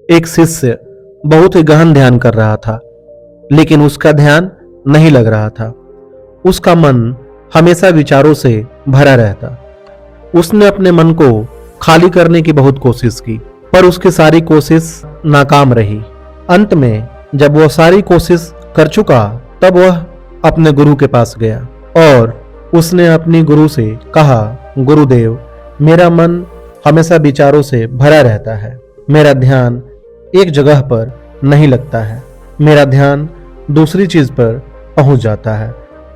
एक शिष्य बहुत ही गहन ध्यान कर रहा था, लेकिन उसका ध्यान नहीं लग रहा था। उसका मन हमेशा विचारों से भरा रहता। उसने अपने मन को खाली करने की बहुत कोशिश की, पर उसकी सारी कोशिश नाकाम रही। अंत में जब वह सारी कोशिश कर चुका, तब वह अपने गुरु के पास गया और उसने अपनी गुरु से कहा, गुरुदेव, मेरा मन हमेशा विचारों से भरा रहता है। मेरा ध्यान एक जगह पर नहीं लगता है। मेरा ध्यान दूसरी चीज पर पहुंच जाता है,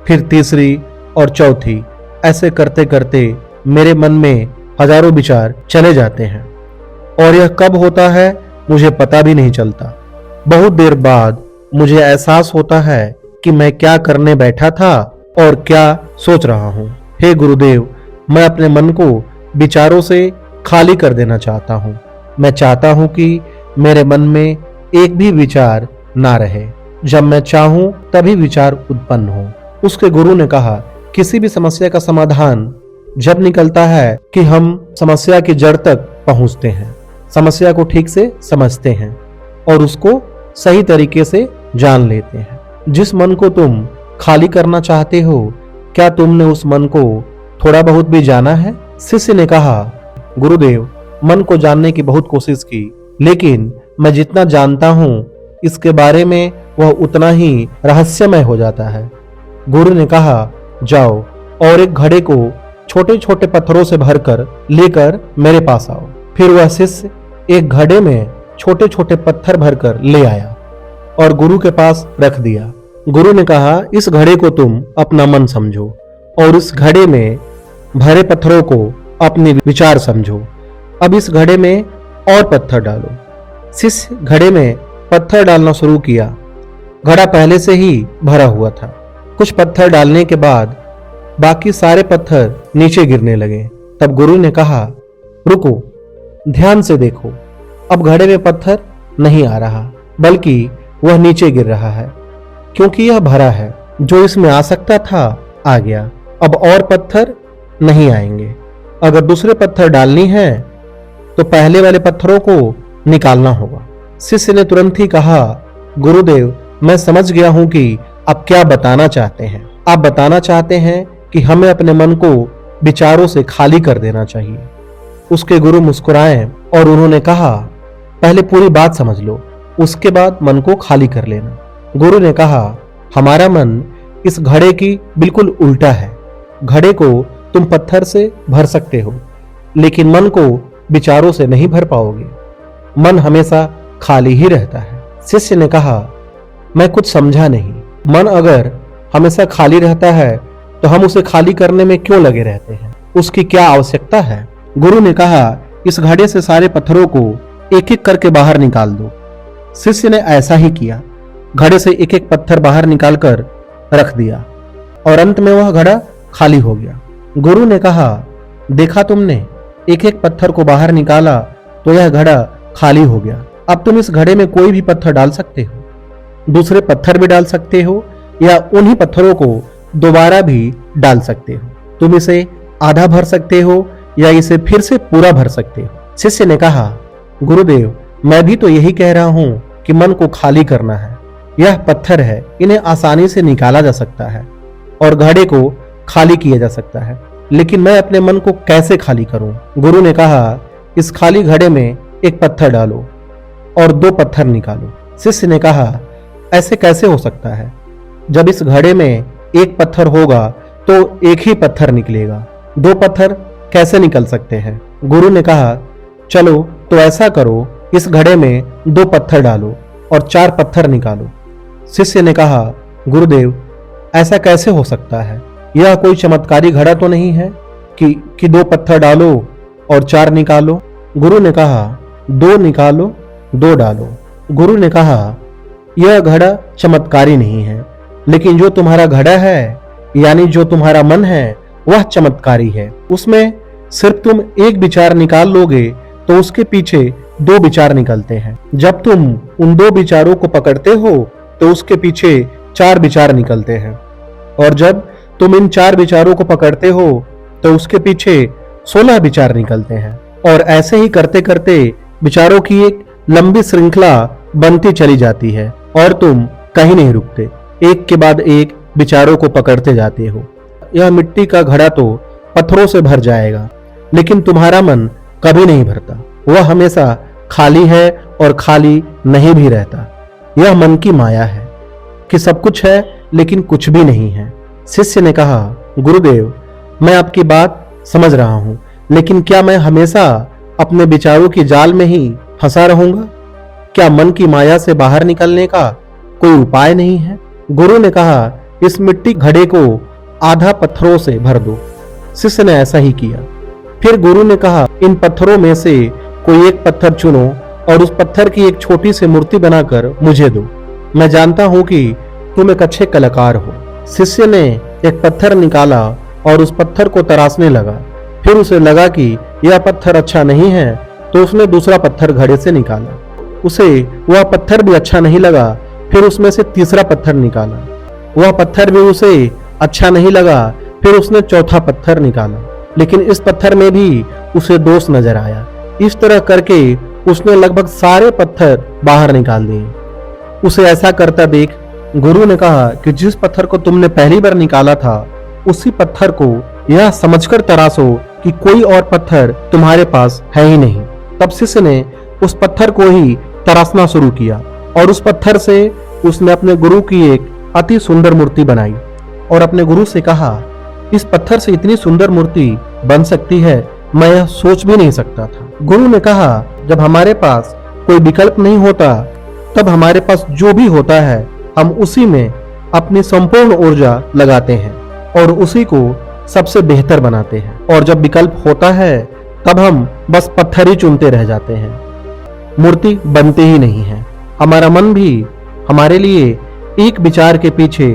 फिर तीसरी और चौथी। ऐसे करते करते मेरे मन में हजारों विचार चले जाते हैं और यह कब होता है मुझे पता भी नहीं चलता। बहुत देर बाद मुझे एहसास होता है कि मैं क्या करने बैठा था और क्या सोच रहा हूँ। हे गुरुदेव, मैं अपने मन को विचारों से खाली कर देना चाहता हूँ। मैं चाहता हूँ कि मेरे मन में एक भी विचार ना रहे। जब मैं चाहूं तभी विचार उत्पन्न हो। उसके गुरु ने कहा, किसी भी समस्या का समाधान जब निकलता है कि हम समस्या की जड़ तक पहुंचते हैं, समस्या को ठीक से समझते हैं और उसको सही तरीके से जान लेते हैं। जिस मन को तुम खाली करना चाहते हो, क्या तुमने उस मन को थोड़ा बहुत भी जाना है? शिष्य ने कहा, गुरुदेव, मन को जानने की बहुत कोशिश की, लेकिन मैं जितना जानता हूं इसके बारे में वह उतना ही रहस्यमय हो जाता है। गुरु ने कहा, जाओ और एक घड़े को छोटे छोटे पत्थरों से भरकर लेकर मेरे पास आओ। फिर वह शिष्य एक घड़े में छोटे छोटे पत्थर भरकर ले आया और गुरु के पास रख दिया। गुरु ने कहा, इस घड़े को तुम अपना मन समझो और इस घड़े में भरे पत्थरों को अपने विचार समझो। अब इस घड़े में और पत्थर डालो। शिष्य घड़े में पत्थर डालना शुरू किया। घड़ा पहले से ही भरा हुआ था। कुछ पत्थर डालने के बाद बाकी सारे पत्थर नीचे गिरने लगे। तब गुरु ने कहा, रुको, ध्यान से देखो। अब घड़े में पत्थर नहीं आ रहा, बल्कि वह नीचे गिर रहा है, क्योंकि यह भरा है। जो इसमें आ सकता था आ गया। अब और पत्थर नहीं आएंगे। अगर दूसरे पत्थर डालनी है तो पहले वाले पत्थरों को निकालना होगा। शिष्य ने तुरंत ही कहा, गुरुदेव, मैं समझ गया हूं कि आप क्या बताना चाहते हैं। आप बताना चाहते हैं कि हमें अपने मन को विचारों से खाली कर देना चाहिए। उसके गुरु मुस्कुराए और उन्होंने कहा, पहले पूरी बात समझ लो, उसके बाद मन को खाली कर लेना। गुरु ने कहा, हमारा मन इस घड़े की बिल्कुल उल्टा है। घड़े को तुम पत्थर से भर सकते हो, लेकिन मन को विचारों से नहीं भर पाओगे। मन हमेशा खाली ही रहता है। शिष्य ने कहा, मैं कुछ समझा नहीं। मन अगर हमेशा खाली रहता है तो हम उसे खाली करने में क्यों लगे रहते हैं? उसकी क्या आवश्यकता है? गुरु ने कहा, इस घड़े से सारे पत्थरों को एक एक करके बाहर निकाल दो। शिष्य ने ऐसा ही किया। घड़े से एक एक पत्थर बाहर निकालकर रख दिया और अंत में वह घड़ा खाली हो गया। गुरु ने कहा, देखा तुमने, एक एक पत्थर को बाहर निकाला तो यह घड़ा खाली हो गया। अब तुम इस घड़े में कोई भी पत्थर डाल सकते हो, दूसरे पत्थर भी डाल सकते हो या उन्हीं पत्थरों को दोबारा भी डाल सकते हो। तुम इसे आधा भर सकते हो या इसे फिर से पूरा भर सकते हो। शिष्य ने कहा, गुरुदेव, मैं भी तो यही कह रहा हूं कि मन को खाली करना है। यह पत्थर है, इन्हें आसानी से निकाला जा सकता है और घड़े को खाली किया जा सकता है, लेकिन मैं अपने मन को कैसे खाली करूं? गुरु ने कहा, इस खाली घड़े में एक पत्थर डालो और दो पत्थर निकालो। शिष्य ने कहा, ऐसे कैसे हो सकता है? जब इस घड़े में एक पत्थर होगा तो एक ही पत्थर निकलेगा, दो पत्थर कैसे निकल सकते हैं? गुरु ने कहा, चलो तो ऐसा करो, इस घड़े में दो पत्थर डालो और चार पत्थर निकालो। शिष्य ने कहा, गुरुदेव, ऐसा कैसे हो सकता है? यह कोई चमत्कारी घड़ा तो नहीं है कि दो पत्थर डालो और चार निकालो। गुरु ने कहा, दो निकालो, दो डालो। गुरु ने कहा, यह घड़ा चमत्कारी नहीं है, लेकिन जो तुम्हारा घड़ा है, यानी जो तुम्हारा मन है, वह चमत्कारी है। उसमें सिर्फ तुम एक विचार निकाल लोगे तो उसके पीछे दो विचार निकलते हैं। जब तुम उन दो विचारों को पकड़ते हो तो उसके पीछे चार विचार निकलते हैं, और जब तुम इन चार विचारों को पकड़ते हो तो उसके पीछे 16 विचार निकलते हैं, और ऐसे ही करते करते विचारों की एक लंबी श्रृंखला बनती चली जाती है और तुम कहीं नहीं रुकते, एक के बाद एक विचारों को पकड़ते जाते हो। यह मिट्टी का घड़ा तो पत्थरों से भर जाएगा, लेकिन तुम्हारा मन कभी नहीं भरता। वह हमेशा खाली है और खाली नहीं भी रहता। यह मन की माया है कि सब कुछ है लेकिन कुछ भी नहीं है। शिष्य ने कहा, गुरुदेव, मैं आपकी बात समझ रहा हूं, लेकिन क्या मैं हमेशा अपने विचारों की जाल में ही फंसा रहूंगा? क्या मन की माया से बाहर निकलने का कोई उपाय नहीं है? गुरु ने कहा, इस मिट्टी घड़े को आधा पत्थरों से भर दो। शिष्य ने ऐसा ही किया। फिर गुरु ने कहा, इन पत्थरों में से कोई एक पत्थर चुनो और उस पत्थर की एक छोटी सी मूर्ति बनाकर मुझे दो। मैं जानता हूं कि तुम एक अच्छे कलाकार हो। शिष्य ने एक पत्थर निकाला और उस पत्थर को तराशने लगा। फिर उसे लगा कि यह पत्थर अच्छा नहीं है, तो उसने दूसरा पत्थर घड़े से निकाला। उसे वह पत्थर भी अच्छा नहीं लगा। फिर उसमें से तीसरा पत्थर निकाला। वह पत्थर भी उसे अच्छा नहीं लगा। फिर उसने चौथा पत्थर निकाला, लेकिन इस पत्थर में भी उसे दोष नजर आया। इस तरह करके उसने लगभग सारे पत्थर बाहर निकाल दिए। उसे ऐसा करता देख गुरु ने कहा कि जिस पत्थर को तुमने पहली बार निकाला था, उसी पत्थर को यह समझकर तराशो कि कोई और पत्थर तुम्हारे पास है ही नहीं। तब शिष्य ने उस पत्थर को ही तराशना शुरू किया और उस पत्थर से उसने अपने गुरु की एक अति सुंदर मूर्ति बनाई और अपने गुरु से कहा, इस पत्थर से इतनी सुंदर मूर्ति बन सकती है, मैं यह सोच भी नहीं सकता था। गुरु ने कहा, जब हमारे पास कोई विकल्प नहीं होता, तब हमारे पास जो भी होता है हम उसी में अपनी संपूर्ण ऊर्जा लगाते हैं और उसी को सबसे बेहतर बनाते हैं। और जब विकल्प होता है तब हम बस पत्थर ही चुनते रह जाते हैं, मूर्ति बनते ही नहीं है। हमारा मन भी हमारे लिए एक विचार के पीछे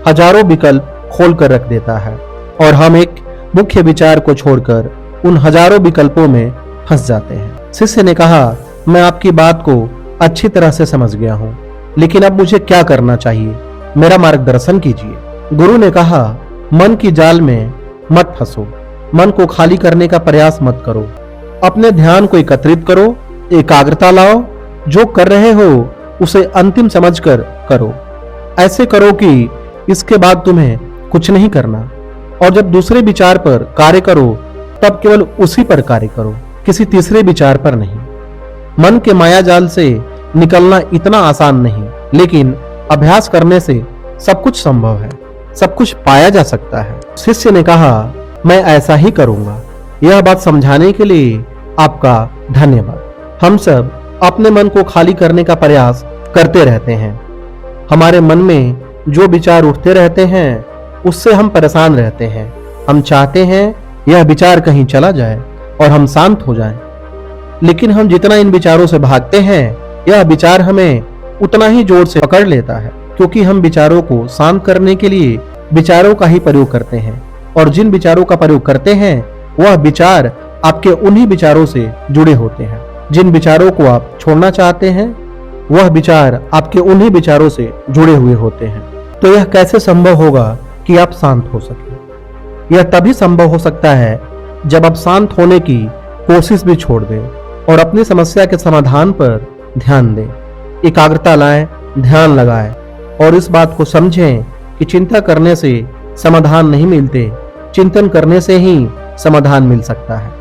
हजारों विकल्प खोल कर रख देता है और हम एक मुख्य विचार को छोड़कर उन हजारों विकल्पों में फंस जाते हैं। शिष्य ने कहा, मैं आपकी बात को अच्छी तरह से समझ गया हूं, लेकिन अब मुझे क्या करना चाहिए? मेरा मार्गदर्शन कीजिए। गुरु ने कहा, मन की जाल में मत फंसो, मन को खाली करने का प्रयास मत करो, अपने ध्यान को एकत्रित करो, एकाग्रता लाओ, जो कर रहे हो उसे अंतिम समझकर करो। ऐसे करो कि इसके बाद तुम्हें कुछ नहीं करना, और जब दूसरे विचार पर कार्य करो तब केवल उसी पर कार्य करो, किसी तीसरे विचार पर नहीं। मन के माया जाल से निकलना इतना आसान नहीं, लेकिन अभ्यास करने से सब कुछ संभव है, सब कुछ पाया जा सकता है। शिष्य ने कहा, मैं ऐसा ही करूंगा। यह बात समझाने के लिए आपका धन्यवाद। हम सब अपने मन को खाली करने का प्रयास करते रहते हैं। हमारे मन में जो विचार उठते रहते हैं उससे हम परेशान रहते हैं। हम चाहते हैं यह विचार कहीं चला जाए और हम शांत हो जाएं। लेकिन हम जितना इन विचारों से भागते हैं, यह विचार हमें उतना ही जोर से पकड़ लेता है, क्योंकि हम विचारों को शांत करने के लिए विचारों का ही प्रयोग करते हैं, और जिन विचारों का प्रयोग करते हैं वह विचार आपके उन्हीं विचारों से जुड़े होते हैं। जिन विचारों को आप छोड़ना चाहते हैं वह विचार आपके उन्हीं विचारों से जुड़े हुए होते हैं। तो यह कैसे संभव होगा कि आप शांत हो सके? यह तभी संभव हो सकता है जब आप शांत होने की कोशिश भी छोड़ दें और अपनी समस्या के समाधान पर ध्यान दें, एकाग्रता लाएं, ध्यान लगाएं और इस बात को समझें कि चिंता करने से समाधान नहीं मिलते, चिंतन करने से ही समाधान मिल सकता है।